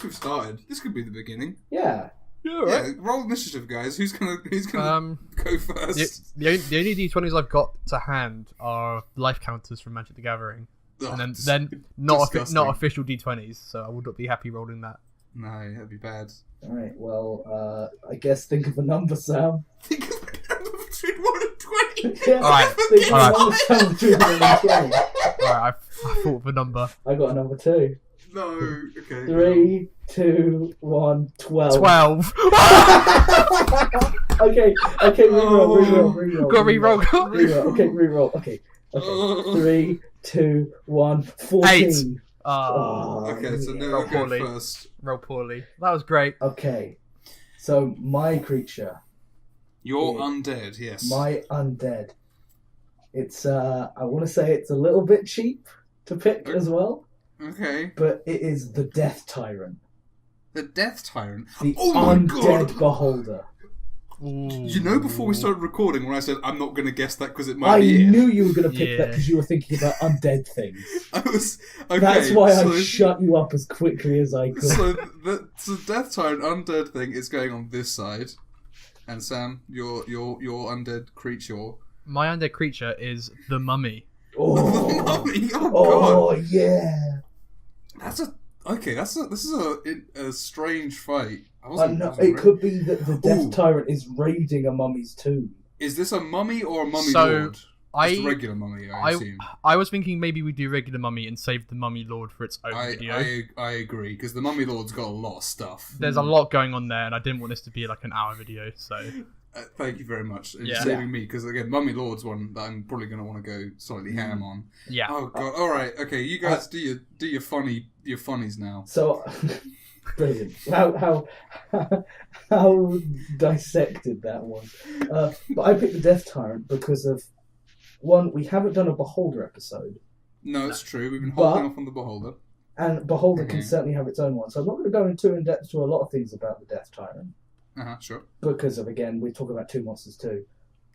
we've started. This could be the beginning. Yeah. Yeah, right. Yeah, roll initiative, guys. Who's gonna go first? The only D20s I've got to hand are life counters from Magic the Gathering. Ugh, And then not disgusting. official D20s, so I would not be happy rolling that. No, that'd be bad. Alright, well, I guess think of a number, Sam. Think of a number between 1 and 20. Yeah, Alright, think of a alright. number, Sam, between 1 and 20. Alright, I thought of a number. I got a number 2. No, okay. 3, 2, 1, 12. 12! Okay, reroll. Got reroll. Reroll. Okay. 3, 2, 1, 14. 8. Okay, so now Roll I'll go poorly. first. Roll poorly. That was great. Okay, so my creature, You're Yeah. undead, yes. my undead. It's I want to say it's a little bit cheap to pick as well, Okay. but it is the Death Tyrant, The Death Tyrant. the Oh my Undead God. Beholder. Ooh. You know, before we started recording, when I said I'm not going to guess that because it might I be it, knew you were going to pick that Yeah. because you were thinking about undead things. I was okay. That's why so, I shut you up as quickly as I could. So the Death Tyrant undead thing is going on this side, and Sam, your undead creature. My undead creature is the Mummy. Oh, Mummy, oh oh god, yeah. this is a strange fight. I I wasn't, know, wasn't it ready. could be that the Death Ooh. Tyrant is raiding a mummy's tomb. Is this a mummy or a mummy So, lord? Just a I regular mummy, I assume. I was thinking maybe we do regular Mummy and save the Mummy Lord for its own video. I agree, because the mummy lord's got a lot of stuff. There's a lot going on there, and I didn't want this to be like an hour video, so... Thank you very much. It's Yeah. saving me, because again, Mummy Lord's one that I'm probably going to want to go slightly ham on. Yeah. Oh god! All right, okay. You guys do your funnies now. So, brilliant. How dissected that was. But I picked the Death Tyrant because of, one, we haven't done a Beholder episode, No, it's true. We've been But- holding off on the Beholder. and Beholder can Mhm. certainly have its own one. So I'm not going to go into in depth to a lot of things about the Death Tyrant. Sure. Because of, again, we're talking about two monsters too.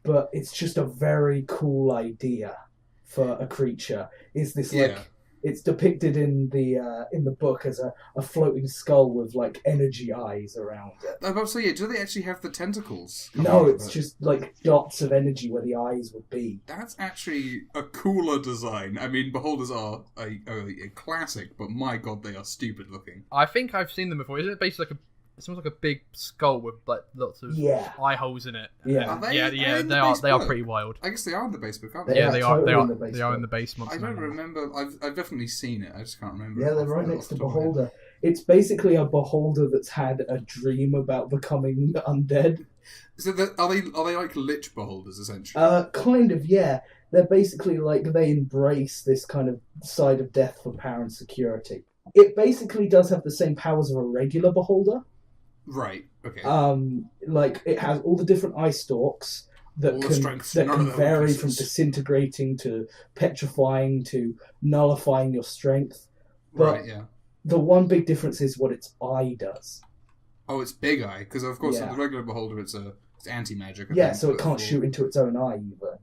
But it's just a very cool idea for a creature. Is this like... Yeah. It's depicted in the book as a floating skull with like energy eyes around it. I'm about to say, do they actually have the tentacles? coming No, out of it's it? just like dots of energy where the eyes would be. That's actually a cooler design. I mean, Beholders are a classic, but my god, they are stupid looking. I think I've seen them before. Isn't it basically like it sounds like a big skull with like lots of Yeah. eye holes in it? Yeah. Are they- yeah, are they yeah. in the They are. base They are book? pretty wild. I guess they are in the base book, aren't They they? Yeah, are they are. They totally are. in the base They are book. in the base I monster. don't manual. remember. I've definitely seen it. I just can't remember. Yeah, they're right next to Beholder. It's basically a Beholder that's had a dream about becoming undead. So are they like lich beholders essentially? Kind of, yeah. They're basically like, they embrace this kind of side of death for power and security. It basically does have the same powers of a regular Beholder. Right. Okay. Like it has all the different eye stalks that All the can strengths, that none can of the vary weaknesses. from disintegrating to petrifying to nullifying your strength. But right. Yeah. the one big difference is what its eye does. Oh, it's big eye because of course Yeah. the regular beholder it's anti magic. Yeah, so it can't shoot into its own eye even.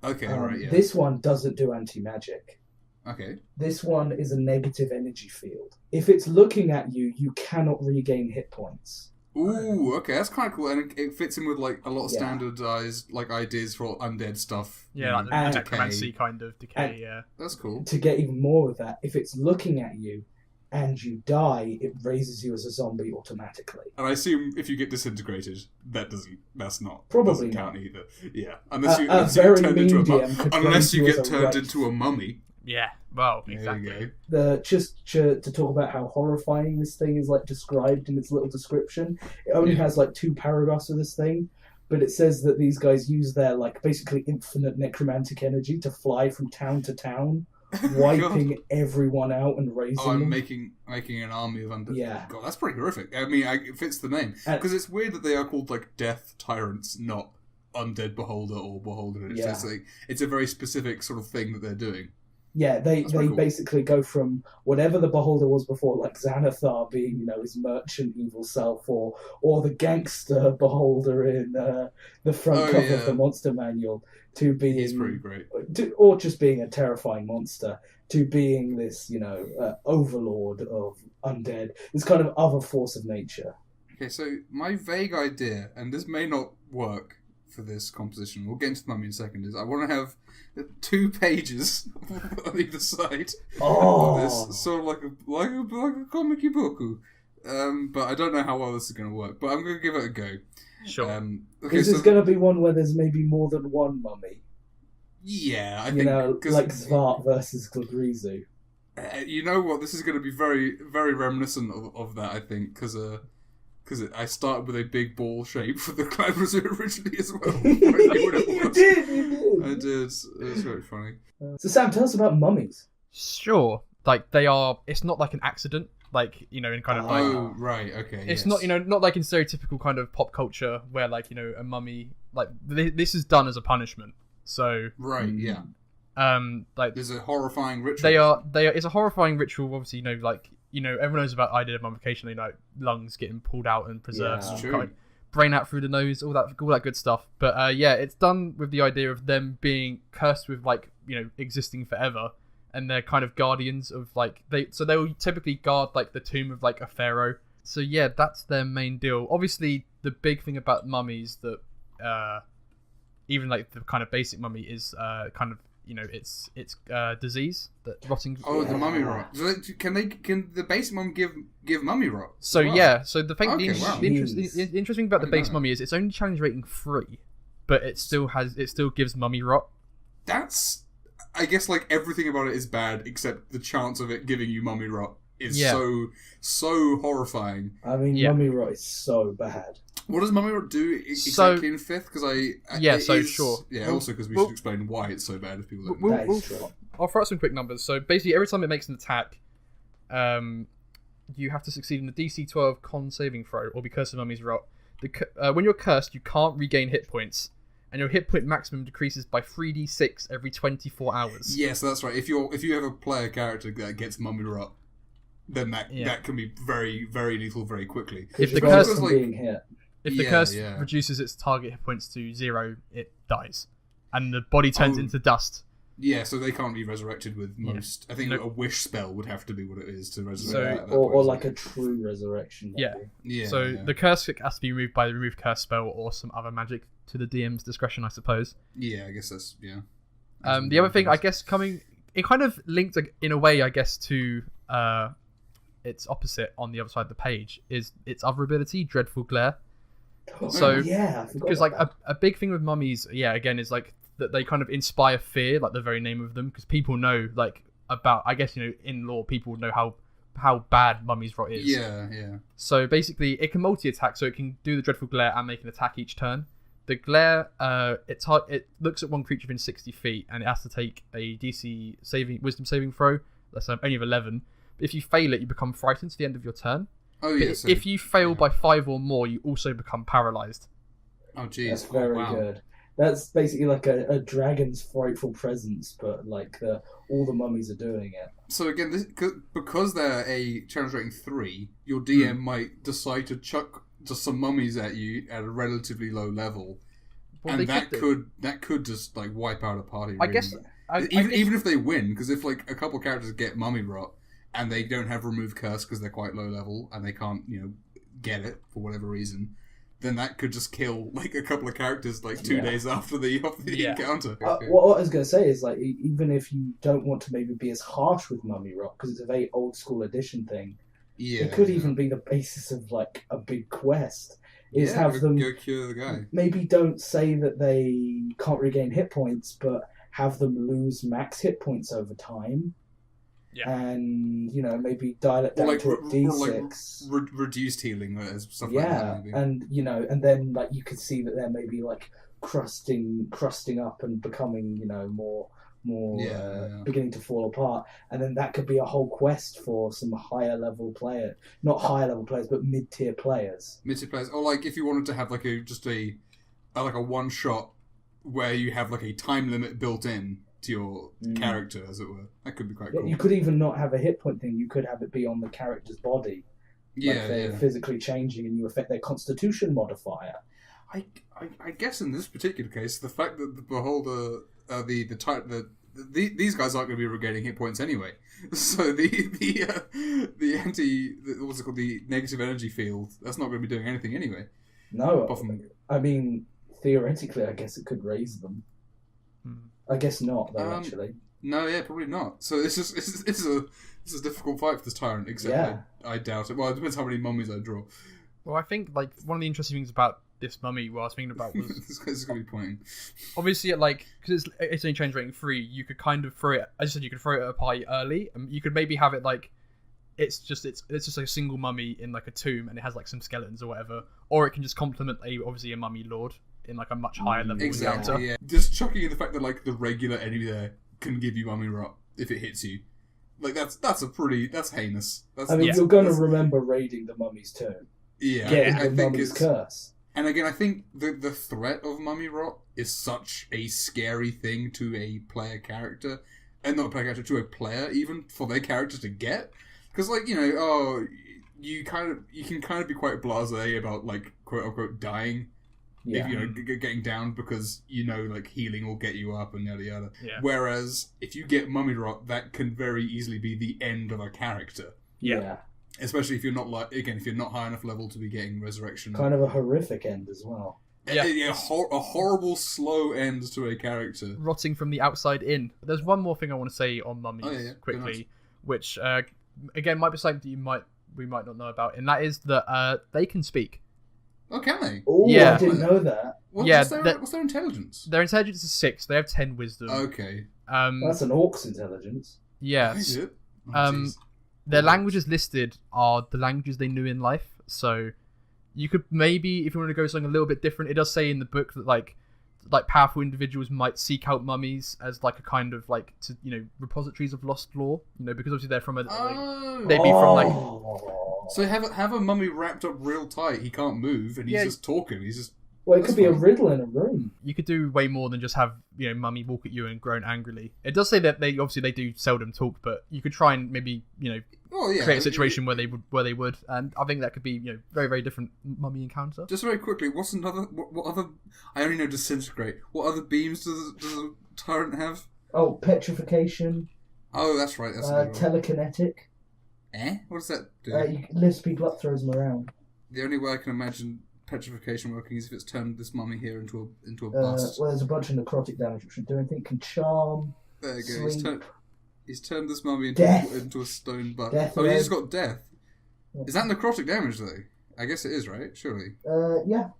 Okay. Right. Yeah. This one doesn't do anti-magic. Okay. This one is a negative energy field. If it's looking at you, you cannot regain hit points. Ooh. Okay. That's kind of cool, and it fits in with like a lot of Yeah. standardized like ideas for undead stuff. Yeah, like the And- necromancy kind of decay. and- Yeah. That's cool. To get even more of that, if it's looking at you and you die, it raises you as a zombie automatically. And I assume if you get disintegrated, that's not Probably doesn't count not. either. Yeah, unless you, A unless you very get turned into a medium could unless raise you you get as a turned wraith. into a mummy. Yeah. Well, There exactly. you go. Just to talk about how horrifying this thing is, like described in its little description. It only Yeah. has like 2 paragraphs of this thing, but it says that these guys use their like basically infinite necromantic energy to fly from town to town, wiping everyone out and raising Oh, I'm them. making an army of undead. Yeah. God, that's pretty horrific. I mean, it fits the name And- because it's weird that they are called like Death Tyrants, not Undead Beholder or Beholder. It's Yeah. just like it's a very specific sort of thing that they're doing. Yeah, they That's pretty cool. basically go from whatever the beholder was before, like Xanathar being, his merchant evil self, or the gangster beholder in the front cover of the monster manual, to being He's pretty great. or just being a terrifying monster, to being this, overlord of undead, this kind of other force of nature. Okay, so my vague idea, and this may not work for this composition, we'll get into the mummy in a second, is I want to have 2 pages on either side of this, sort of like a comic book. But I don't know how well this is going to work, but I'm going to give it a go. Sure. Okay, Is this going to be one where there's maybe more than one mummy? Yeah, I think... like Svart versus Glagrizu. You know what? This is going to be very, very reminiscent of that, I think, because I started with a big ball shape for the Glagrizu originally as well. You did! I did. It was very funny. So Sam, tell us about mummies. Sure. Like, they are... It's not like an accident. Like, in kind of like... Oh, right, okay. It's not, not like in stereotypical kind of pop culture where, like, a mummy... Like, this is done as a punishment. So... Right, yeah. Like... There's a horrifying ritual. They are... It's a horrifying ritual, obviously, everyone knows about identification, lungs getting pulled out and preserved, Yeah, kind of brain out through the nose, all that good stuff. But it's done with the idea of them being cursed with existing forever, and they're kind of guardians of they will typically guard the tomb of a pharaoh. So yeah, that's their main deal. Obviously, the big thing about mummies that even the kind of basic mummy is kind of it's disease, that rotting. Oh, the mummy rot. So can the base mum give mummy rot? So wow. Yeah, so the thing, Okay, the interesting about the base mummy is it's only challenge rating 3, but it still gives mummy rot. That's, I guess, everything about it is bad except the chance of it giving you mummy rot is so horrifying. I mean, mummy rot is so bad. What does mummy rot do exactly in 5th? Because sure. Yeah, also because we should explain why it's so bad if people don't know. I'll throw out some quick numbers. So basically, every time it makes an attack, you have to succeed in the DC 12 con saving throw or be cursed with mummy's rot. When you're cursed, you can't regain hit points, and your hit point maximum decreases by 3d6 every 24 hours. Yeah, so that's right. If you have a player character that gets mummy rot, then that can be very, very lethal very quickly. If the curse is being hit. If the curse reduces its target hit points to 0, it dies. And the body turns into dust. Yeah, so they can't be resurrected with most... I think a wish spell would have to be what it is to resurrect. Or a true resurrection. Maybe. Yeah. So the curse has to be removed by the remove curse spell or some other magic to the DM's discretion, I suppose. Yeah, I guess that's... Yeah. The other thing, I guess, it kind of linked in a way, I guess, to its opposite on the other side of the page, is its other ability, Dreadful Glare. So, because a big thing with mummies, again, is that they kind of inspire fear, the very name of them, because people know about, I guess, in lore, people know how bad mummy's rot is. Yeah. So basically, it can multi-attack, so it can do the Dreadful Glare and make an attack each turn. The glare, it looks at one creature within 60 feet, and it has to take a DC wisdom saving throw. That's only of 11. But if you fail it, you become frightened to the end of your turn. Oh, yeah. So, if you fail by 5 or more, you also become paralyzed. Oh, jeez. That's very good. That's basically a dragon's frightful presence, but all the mummies are doing it. So again, because they're a challenge rating 3, your DM might decide to chuck just some mummies at you at a relatively low level, and that could just wipe out a party. I guess even if they win, because if a couple characters get mummy rot and they don't have remove curse because they're quite low level and they can't get it for whatever reason, then that could just kill a couple of characters 2 days after the encounter. What I was going to say is even if you don't want to maybe be as harsh with mummy rot because it's a very old school edition thing, it could even be the basis of a big quest. Have them go cure the guy. Maybe don't say that they can't regain hit points, but have them lose max hit points over time. Yeah. And maybe dial it down to a D6. Reduced healing as stuff like that. Maybe. And then you could see that they're maybe crusting up and becoming more beginning to fall apart, and then that could be a whole quest for some higher level player, not higher level players, but mid tier players. Or if you wanted to have a one shot where you have a time limit built in to your character, as it were. That could be quite cool. You could even not have a hit point thing. You could have it be on the character's body. Like they're physically changing and you affect their constitution modifier. I guess in this particular case, the fact that the beholder, these guys aren't going to be regaining hit points anyway. So the what's it called, the negative energy field, that's not going to be doing anything anyway. No, I mean theoretically, I guess it could raise them. I guess not, though. Actually, no, yeah, probably not. So it's a difficult fight for this tyrant. Except I doubt it. Well, it depends how many mummies I draw. Well, I think like one of the interesting things about this mummy, what I was thinking about was this is going to be pointing. Obviously, because it's only change rating 3, you could kind of throw it. As I said, you could throw it at a party early, and you could maybe have it like it's just like a single mummy in like a tomb, and it has like some skeletons or whatever, or it can just complement obviously a mummy lord in like a much higher level encounter. Yeah. Just chucking in the fact that like the regular enemy there can give you mummy rot if it hits you. Like that's heinous. You're going to remember raiding the mummy's tomb. Yeah, getting the mummy's curse. And again, I think the threat of mummy rot is such a scary thing to a player character, and not a player character, to a player even, for their character to get. Because like, you can kind of be quite blasé about like quote unquote dying. Yeah. If getting down because like healing will get you up and yada yada. Yeah. Whereas if you get mummy rot, that can very easily be the end of a character. Yeah. Especially if you're not if you're not high enough level to be getting resurrection. Kind of a horrific end as well. Yeah. A horrible slow end to a character. Rotting from the outside in. There's one more thing I want to say on mummies quickly, which again might be something that we might not know about, and that is that they can speak. Oh, can they? Oh, yeah. I didn't know that. What's their intelligence? Their intelligence is 6. They have 10 wisdom. Okay. That's an orc's intelligence. Yes. Oh, their languages listed are the languages they knew in life. So you could maybe, if you want to go something a little bit different, it does say in the book that like powerful individuals might seek out mummies as like a kind of like to repositories of lost lore. Because obviously they're from they'd be from like. So have a mummy wrapped up real tight. He can't move, and he's just talking. He's just. Well, it could be a riddle in a room. You could do way more than just have mummy walk at you and groan angrily. It does say that they do seldom talk, but you could try and maybe create a situation where they would, and I think that could be very very different mummy encounter. Just very quickly, what other? I only know disintegrate. What other beams does the tyrant have? Oh, petrification. Oh, that's right. That's telekinetic. What does that do? You lifts people up, throws them around. The only way I can imagine petrification working is if it's turned this mummy here into a bust. Well, there's a bunch of necrotic damage which should do anything. Can charm. There you go. He's turned this mummy into a stone bust. He's just got death. Yeah. Is that necrotic damage though? I guess it is, right? Surely. Yeah.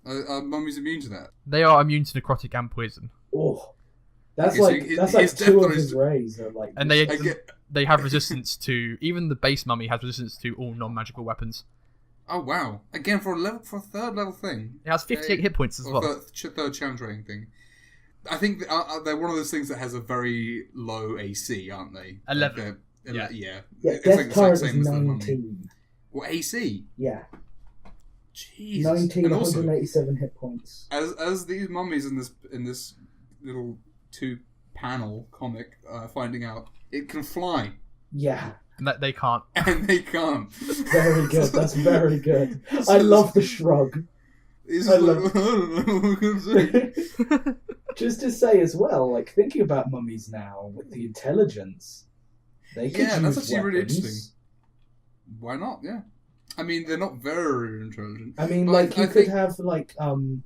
Are mummies immune to that? They are immune to necrotic and poison. Oh. That's like 2 of his rays are like. And they have resistance to, even the base mummy has resistance to all non-magical weapons. Oh wow! Again, for a third level thing, it has 58 hit points as well. Third challenge rating thing. I think they're one of those things that has a very low AC, aren't they? 11. Yeah. It's like the same as 19. What AC? Yeah. Jesus. 19, 187 hit points. As these mummies in this little 2-panel comic finding out, it can fly. Yeah. And that they can't. And they can't. Very good. That's very good. I love the shrug. I don't know what I'm saying. Just to say as well, like thinking about mummies now with the intelligence, they could use that's actually weapons. Really interesting. Why not? Yeah. I mean, they're not very intelligent. I mean, like you could have like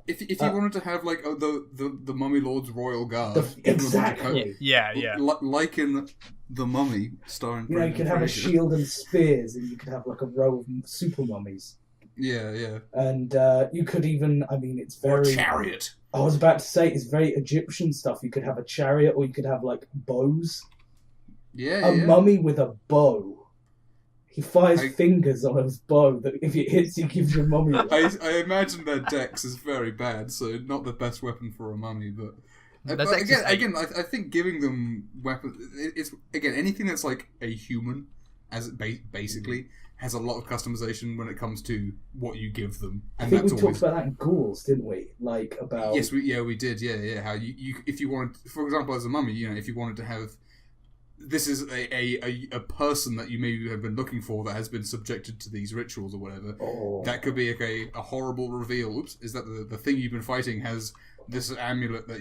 if you wanted to have like the Mummy Lord's Royal Guard, exactly. Yeah. Like in The Mummy, starring. You could have a shield and spears, and you could have like a row of super mummies. Yeah. And you could even, I mean, it's very... Or a chariot. I was about to say, it's very Egyptian stuff. You could have a chariot, or you could have, like, bows. Yeah, A mummy with a bow. He fires fingers on his bow, that if it hits, he gives you a mummy. I imagine their dex is very bad, so not the best weapon for a mummy, but... again, I think giving them weapons... It's, again, anything that's, like, a human, as basically... has a lot of customization when it comes to what you give them. And I think that's we talked about that in Ghouls, didn't we? Like about yes, we did. Yeah. How you if you wanted, for example, as a mummy, if you wanted to have. This is a person that you maybe have been looking for that has been subjected to these rituals or whatever. Oh. That could be a horrible reveal. Oops, is that the thing you've been fighting has this amulet that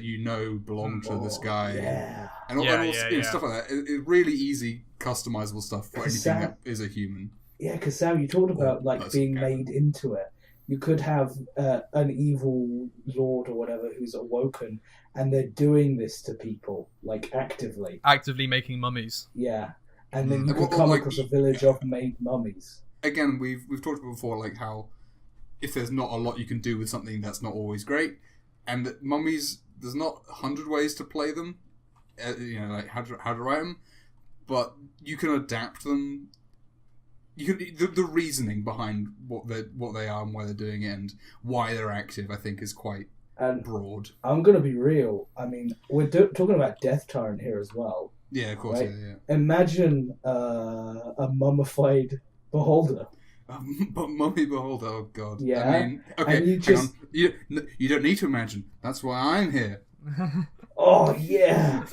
belonged to this guy. Yeah. And stuff like that. It's really easy customizable stuff for anything that is a human. Yeah, because Sam, you talked about being made into it. You could have an evil lord or whatever who's awoken, and they're doing this to people, actively. Actively making mummies. Yeah. And then you could come across a village of made mummies. Again, we've talked about before, how if there's not a lot you can do with something, that's not always great. And that mummies, there's not 100 ways to play them, how to write them, but you can adapt them. You could the reasoning behind what they are and why they're doing it and why they're active, I think, is quite broad. I'm going to be real. I mean, we're talking about Death Tyrant here as well. Yeah, of course. Right? Yeah. Imagine a mummified beholder. But mummy beholder, oh god. Yeah. I mean, okay, and you don't need to imagine. That's why I'm here. Oh yeah.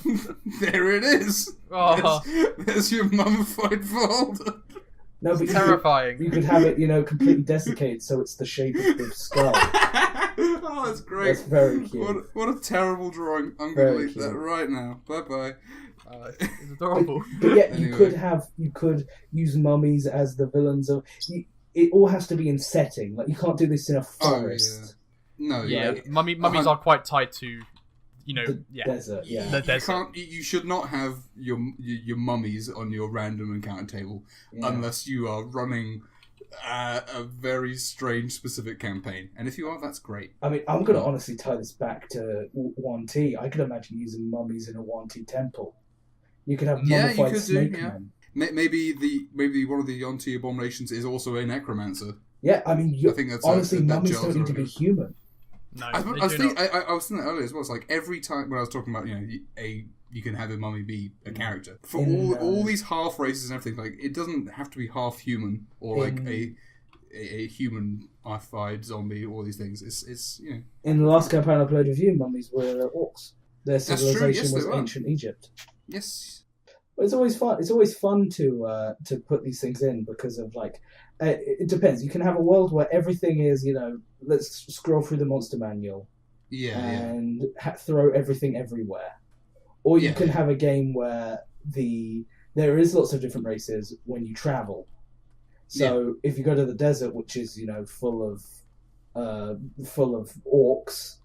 There it is. Oh. There's your mummified beholder. No, but terrifying. You could have it, completely desiccated, so it's the shape of the skull. Oh, that's great. That's very cute. What a terrible drawing. I'm going to leave that right now. Bye-bye. It's adorable. But yeah, anyway. you could use mummies as the villains of. It all has to be in setting. You can't do this in a forest. No, yeah. Mummies are quite tied to. The desert, yeah. The desert. You should not have your mummies on your random encounter table unless you are running a very strange specific campaign. And if you are, that's great. I mean, I'm going to honestly tie this back to 1T. I could imagine using mummies in a 1T temple. You could have mummified snake men. Maybe one of the 1T abominations is also a necromancer. Yeah, I mean, I think that's honestly, mummies don't need to be human. No, I was thinking that earlier as well. It's every time when I was talking about you can have a mummy be a character for all these half races and everything. It doesn't have to be half human or a human-ified zombie. All these things. It's In the last campaign I played with you, mummies were orcs. Their civilization was ancient Egypt. Yes. It's always fun. It's always fun to put these things in because of it depends. You can have a world where everything is let's scroll through the monster manual, and throw everything everywhere, or you can have a game where there is lots of different races when you travel. So if you go to the desert, which is full of orcs.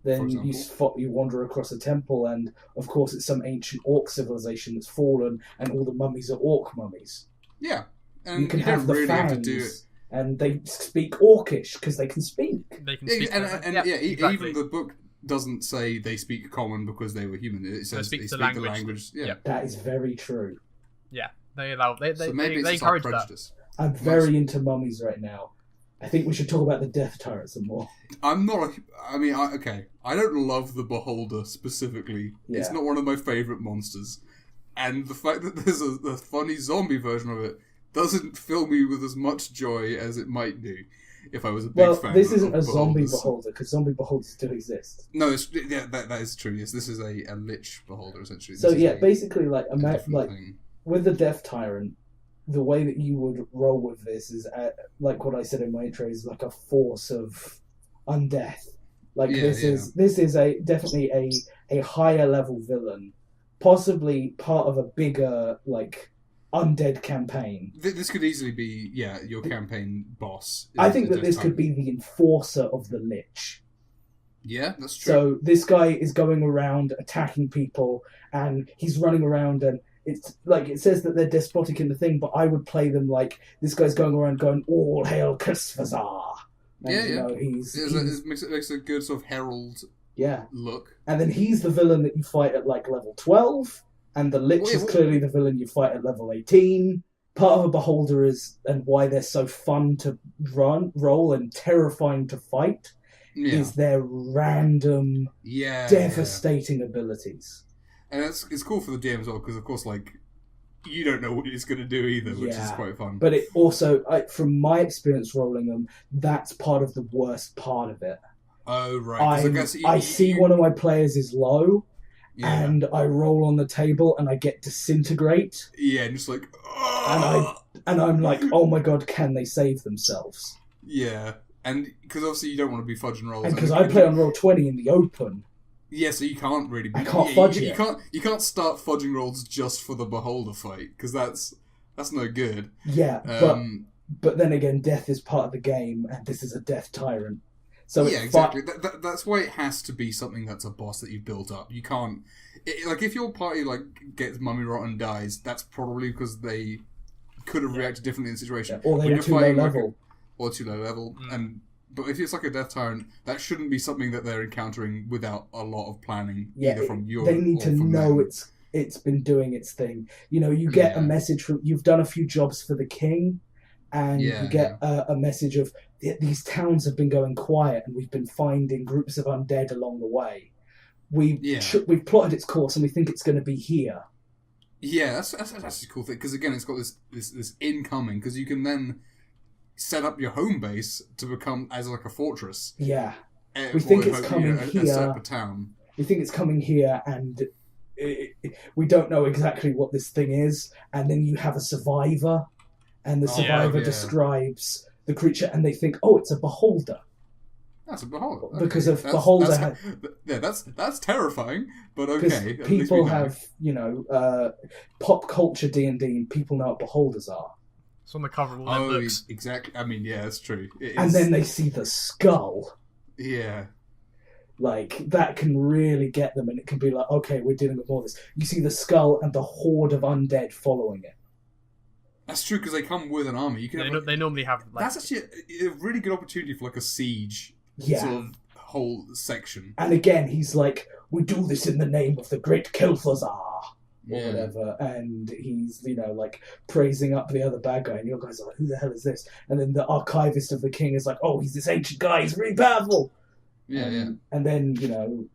Then you wander across a temple, and of course it's some ancient orc civilization that's fallen, and all the mummies are orc mummies. Yeah, and you can have the really fangs, have to do it. And they speak Orcish because they can speak. They can speak, exactly. Even the book doesn't say they speak common because they were human. It says they speak the language. Yeah, that is very true. Yeah, they allow. They encourage that. I'm very into mummies right now. I think we should talk about the Death Tyrant some more. I'm not. I don't love the Beholder specifically. Yeah. It's not one of my favourite monsters, and the fact that there's a funny zombie version of it doesn't fill me with as much joy as it might do if I was a big fan. This isn't a zombie Beholder because zombie Beholders do exist. No, that is true. Yes, this is a lich Beholder essentially. So basically, with the Death Tyrant. The way that you would roll with this is, like what I said in my intro, is like a force of undeath. This is definitely a higher level villain, possibly part of a bigger undead campaign. This could easily be your campaign boss. I think that this could be the enforcer of the Lich. Yeah, that's true. So this guy is going around attacking people, and he's running around and. It's it says that they're despotic in the thing, but I would play them this guy's going around going, "All hail Kusvazar." It makes a good sort of herald look. And then he's the villain that you fight at level 12, and the Lich is clearly the villain you fight at level 18. Part of a Beholder and why they're so fun to roll and terrifying to fight is their random, devastating abilities. And it's cool for the DM as well, because of course, you don't know what it's going to do either, which is quite fun. But it also, from my experience rolling them, that's part of the worst part of it. Oh, right. I see one of my players is low, and I roll on the table and I get disintegrate. Yeah, and just like... Oh! And I'm like, oh my god, can they save themselves? Yeah, and because obviously you don't want to be fudging rolls. And because I play on roll 20 in the open... Yeah, so you can't really... I can't fudge it. You can't start fudging rolls just for the beholder fight, because that's no good. Yeah, but then again, death is part of the game, and this is a death tyrant. So yeah, exactly. That's why it has to be something that's a boss that you've built up. You can't... if your party gets mummy rot and dies, that's probably because they could have reacted differently in the situation. Yeah, or they're too low level. Or too low level, But if it's like a death tyrant, that shouldn't be something that they're encountering without a lot of planning, either from you or they need to know them. it's been doing its thing. You get a message from... You've done a few jobs for the king, and you get a message of, these towns have been going quiet, and we've been finding groups of undead along the way. We've plotted its course, and we think it's going to be here. Yeah, that's a cool thing, because again, it's got this incoming, because you can then set up your home base to become as like a fortress. Yeah. We think it's coming here. A separate town. We think it's coming here, and we don't know exactly what this thing is. And then you have a survivor, and the survivor describes the creature, and they think, oh, it's a beholder. That's a beholder. Okay. Because of beholder. That's terrifying, but okay. People have, pop culture D&D, people know what beholders are. It's on the cover of all their books. Exactly. I mean, yeah, that's true. And then they see the skull. Yeah. That can really get them, and it can be like, okay, we're dealing with all this. You see the skull and the horde of undead following it. That's true, because they come with an army. They normally have... that's actually a really good opportunity for a siege sort of whole section. And again, he's like, we do this in the name of the great Kel'Thuzar. Or whatever, and he's praising up the other bad guy, and your guys are like, who the hell is this? And then the archivist of the king is like, oh, he's this ancient guy, he's really powerful. And then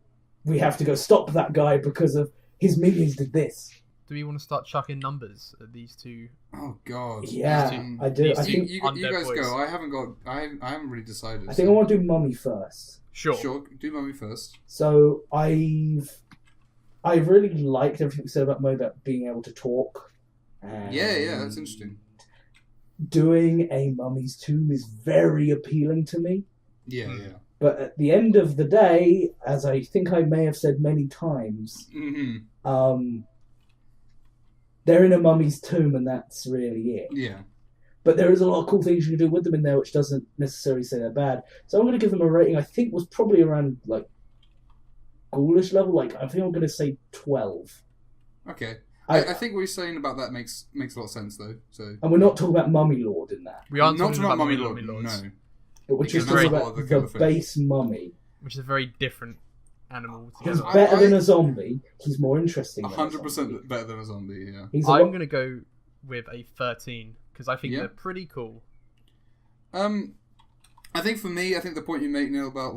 we have to go stop that guy because of his minions did this. Do we want to start chucking numbers at these two? Oh god, I do. I think you guys boys. Go. I haven't really decided. I think I want to do Mummy first. Sure, do Mummy first. So I really liked everything we said about Mo, about being able to talk. Yeah, that's interesting. Doing a Mummy's Tomb is very appealing to me. Yeah. But at the end of the day, as I think I may have said many times, they're in a Mummy's Tomb, and that's really it. Yeah. But there is a lot of cool things you can do with them in there, which doesn't necessarily say they're bad. So I'm going to give them a rating I think was probably around, ghoulish level. I think I'm going to say 12. Okay. I think what you're saying about that makes a lot of sense, though. So. And we're not talking about Mummy Lord in that. We aren't not talking about Mummy Lord, no. We're just talking about the base mummy. Which is a very different animal. He's better than a zombie. He's more interesting 100% better than a zombie, yeah. I'm going to go with a 13, because I think they're pretty cool. I think for me, the point you make, Neil, about,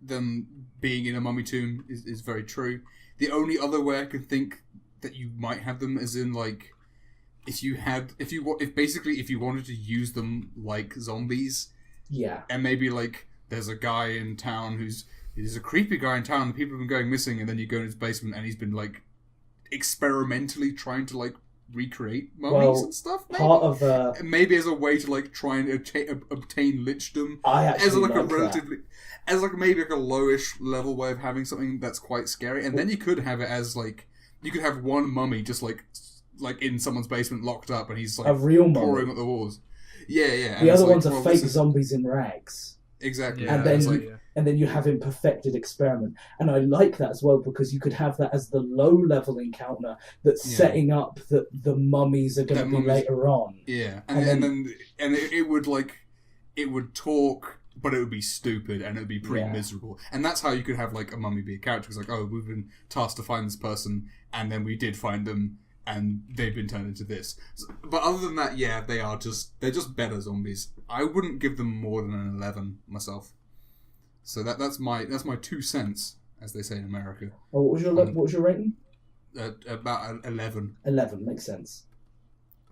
them being in a mummy tomb is very true. The only other way I can think that you might have them is in if you wanted to use them like zombies. Yeah. And maybe there's a guy in town there's a creepy guy in town, and people have been going missing, and then you go in his basement and he's been experimentally trying to recreate mummies and stuff. Maybe? Part of maybe as a way to try and obtain lichdom. I actually as a relatively that. As maybe a lowish level way of having something that's quite scary, and then you could have it as you could have one mummy just in someone's basement locked up, and he's a real pouring mummy at the walls. Yeah. The other ones are fake zombies in rags. Exactly. And then you have him perfected experiment. And I like that as well, because you could have that as the low-level encounter that's setting up that the mummies are going to be later on. Yeah. And then it would talk, but it would be stupid, and it would be pretty miserable. And that's how you could have a mummy be a character. It's we've been tasked to find this person, and then we did find them, and they've been turned into this. But other than that, they're just better zombies. I wouldn't give them more than an 11 myself. So that's my 2 cents, as they say in America. Oh, what was your rating? about 11. 11 makes sense.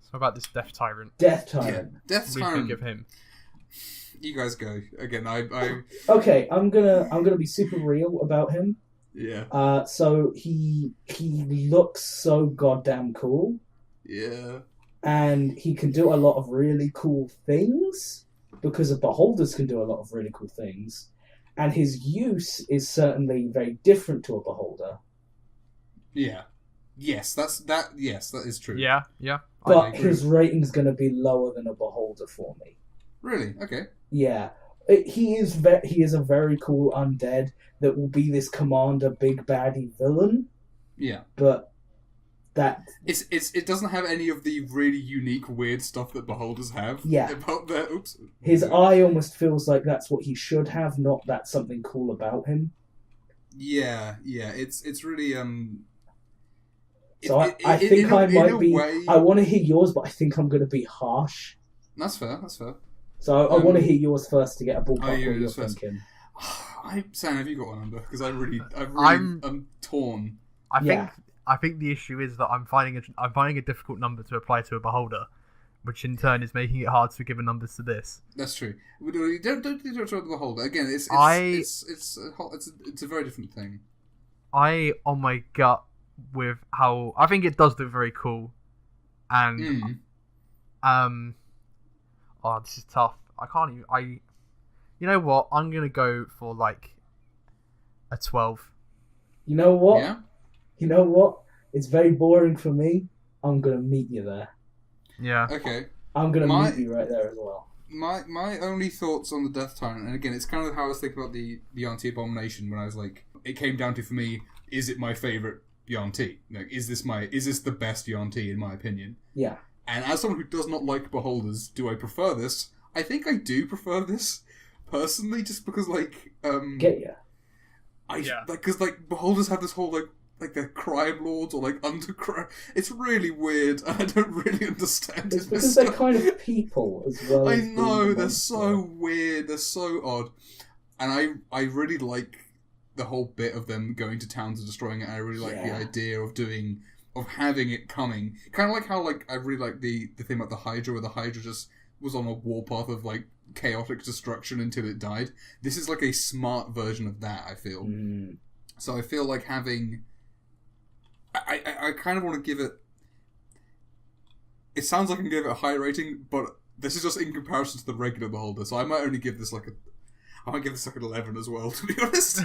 So about this Death Tyrant. Death Tyrant. Yeah. Death What do you Tyrant. think of him? You guys go again. I Okay, I'm gonna be super real about him. Yeah. So he looks so goddamn cool. Yeah. And he can do a lot of really cool things because the beholders can do a lot of really cool things. And his use is certainly very different to a beholder. Yeah. Yes, that is true. Yeah. But his rating's going to be lower than a beholder for me. Really? Okay. Yeah. He is a very cool undead that will be this commander big baddie villain. Yeah. But it doesn't have any of the really unique weird stuff that beholders have. Yeah. About their his eye almost feels like that's what he should have, not that's something cool about him. Yeah. It's really So I think I might be. I want to hear yours, but I think I'm going to be harsh. That's fair. So I want to hear yours first to get a ballpark what you're thinking. Sam, have you got a number? Because I'm torn. I think the issue is that I'm finding a difficult number to apply to a beholder, which in turn is making it hard to give numbers to this. That's true. Don't try the beholder again. It's a very different thing. On my gut with how I think it does look very cool, and this is tough. I can't even. You know what? I'm gonna go for like a 12. You know what? Yeah. You know what? It's very boring for me. I'm gonna meet you there. Yeah. Okay. I'm gonna meet you right there as well. My only thoughts on the Death Tyrant, and again, it's kind of how I was thinking about the Yuan-Ti Abomination when I was like, it came down to for me, is it my favorite Yuan-Ti? Like, is this the best Yuan-Ti in my opinion? Yeah. And as someone who does not like beholders, do I prefer this? I think I do prefer this personally, just because get ya. Because beholders have this whole like they're crime lords or like underground. It's really weird, and I don't really understand it. It's because they're kind of people as well. I know, they're so weird, they're so odd. And I really like the whole bit of them going to towns and destroying it. I really like the idea of having it coming. Kind of like how I really like the thing about the Hydra, where the Hydra just was on a warpath of chaotic destruction until it died. This is like a smart version of that, I feel. So I feel like having... I kind of want to give it... It sounds like I can give it a high rating, but this is just in comparison to the regular beholder, so I might only give this I might give this an 11 as well, to be honest.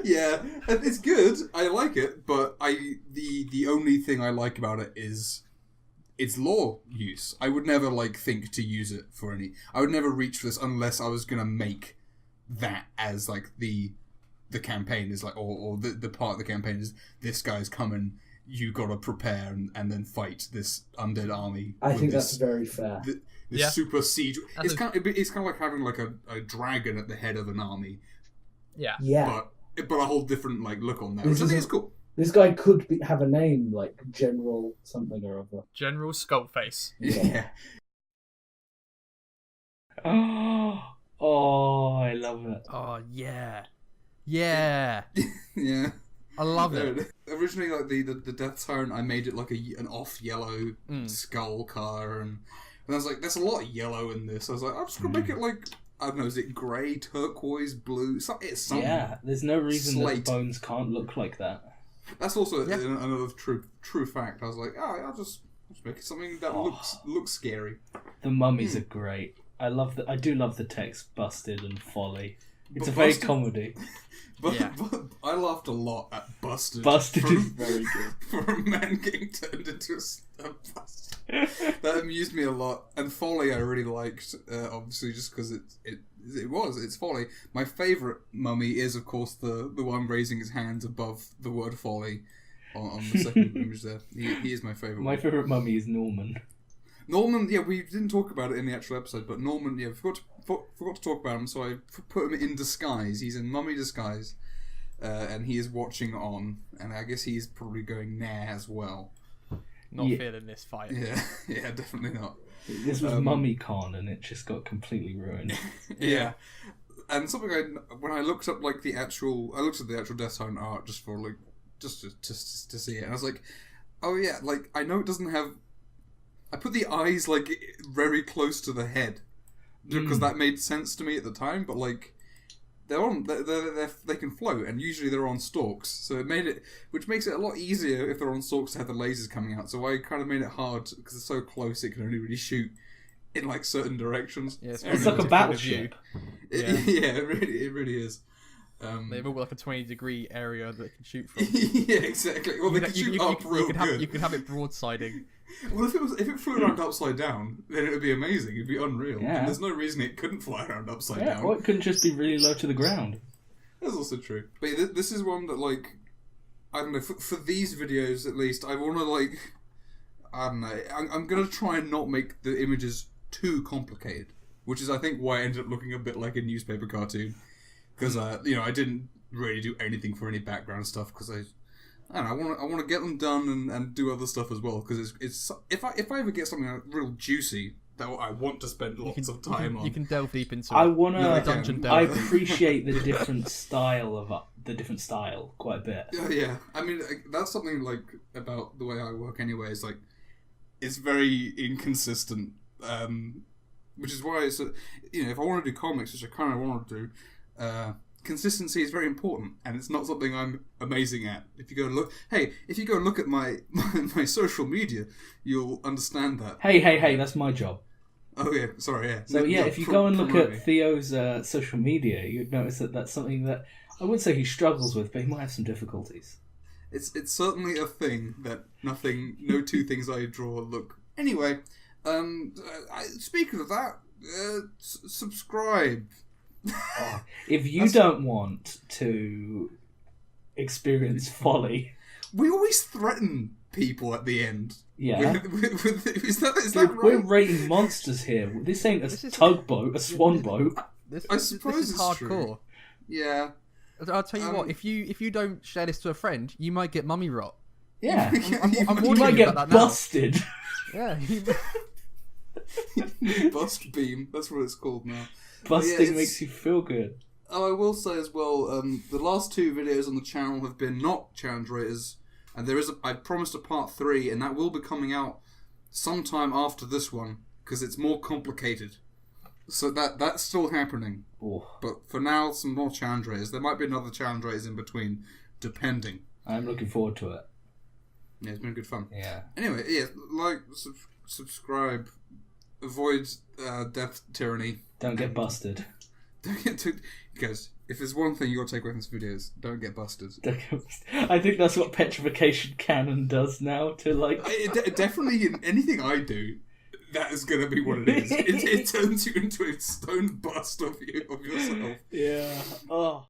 Yeah, it's good. I like it, but the only thing I like about it is its lore use. I would never think to use it for any. I would never reach for this unless I was gonna make that as the campaign is or the part of the campaign is this guy's coming. You gotta prepare and then fight this undead army. I think that's very fair. Super siege. It's kind of like having a dragon at the head of an army. Yeah. Yeah. But a whole different look on that, which I think is cool. This guy could have a name like General something or other. General Skullface. Yeah. Oh, I love it. Oh yeah. Yeah. Yeah. I love it. Originally, the Death Tyrant, I made it an off yellow skull color, and I was like, "There's a lot of yellow in this." I was like, "I'm just gonna make it I don't know, is it grey, turquoise, blue? It's something." Yeah, there's no reason that the bones can't look like that. That's also another true fact. I was like, I'll just make it something that looks scary. The mummies are great. I do love the text busted and folly. It's a very comedy. But I laughed a lot at Busted. Busted is very good. For a man getting turned into a bastard. That amused me a lot. And Folly I really liked, obviously just because it's Folly. My favourite mummy is, of course, the one raising his hands above the word Folly on the second image there. He is my favourite. My favourite mummy is Norman. Norman, we didn't talk about it in the actual episode, but Norman, forgot to talk about him, so I put him in disguise. He's in mummy disguise, and he is watching on, and I guess he's probably going nah as well. Not feeling this fight. Yeah, definitely not. This was Mummy Con, and it just got completely ruined. Yeah, and something when I looked up the actual Death Tyrant art just just to see it. And I was like, oh yeah, like I know it doesn't have. I put the eyes like very close to the head because that made sense to me at the time. But like they can float, and usually they're on stalks, so it made it, which makes it a lot easier if they're on stalks to have the lasers coming out. So I kind of made it hard because it's so close, it can only really shoot in like certain directions. Yeah, it's like a battleship. Yeah, it really is. They've all got like a 20-degree area that they can shoot from. Yeah, exactly. Well, they can shoot up real good. You can have it broadsiding. Well, if it flew around upside down, then it would be amazing. It'd be unreal. Yeah. And there's no reason it couldn't fly around upside down. Or it couldn't just be really low to the ground. That's also true. But this is one that, like, I don't know, for these videos at least, I want to, like, I don't know, I'm going to try and not make the images too complicated, which is, I think, why I ended up looking a bit like a newspaper cartoon. Because, I didn't really do anything for any background stuff, because I don't know, I want to get them done and do other stuff as well, because it's if I ever get something real juicy that I want to spend lots of time on. You can delve deep into it. I appreciate the different style quite a bit. Yeah. I mean, that's something like about the way I work anyway. Is like it's very inconsistent, which is why it's if I want to do comics, which I kind of want to do. Consistency is very important, and it's not something I'm amazing at. If you go and look at my social media, you'll understand that. Hey, that's my job. Oh yeah, sorry, yeah. So if you go and look at Theo's social media, you'd notice that that's something that I wouldn't say he struggles with, but he might have some difficulties. It's certainly a thing that no two things I draw look. Anyway, speaking of that, subscribe. If you don't want to experience folly, we always threaten people at the end. Yeah, is that right? We're rating monsters here. This ain't a tugboat, a swan boat. I suppose this is hardcore. True. Yeah, I'll tell you what. If you don't share this to a friend, you might get mummy rot. Yeah, I'm you might get busted. Yeah, bust beam. That's what it's called now. Busting makes you feel good. Oh, I will say as well, the last two videos on the channel have been not challenge raters, and I promised a part 3, and that will be coming out sometime after this one, because it's more complicated. So that's still happening. Ooh. But for now, some more challenge raters. There might be another challenge raters in between, depending. I'm looking forward to it. Yeah, it's been good fun. Yeah. Anyway, like, subscribe, avoid death tyranny. Don't get busted. Guys, if there's one thing you got to take away from this video, is don't get busted. I think that's what petrification canon does now. Definitely in anything I do, that is going to be what it is. It turns you into a stone bust of yourself. Yeah. Oh.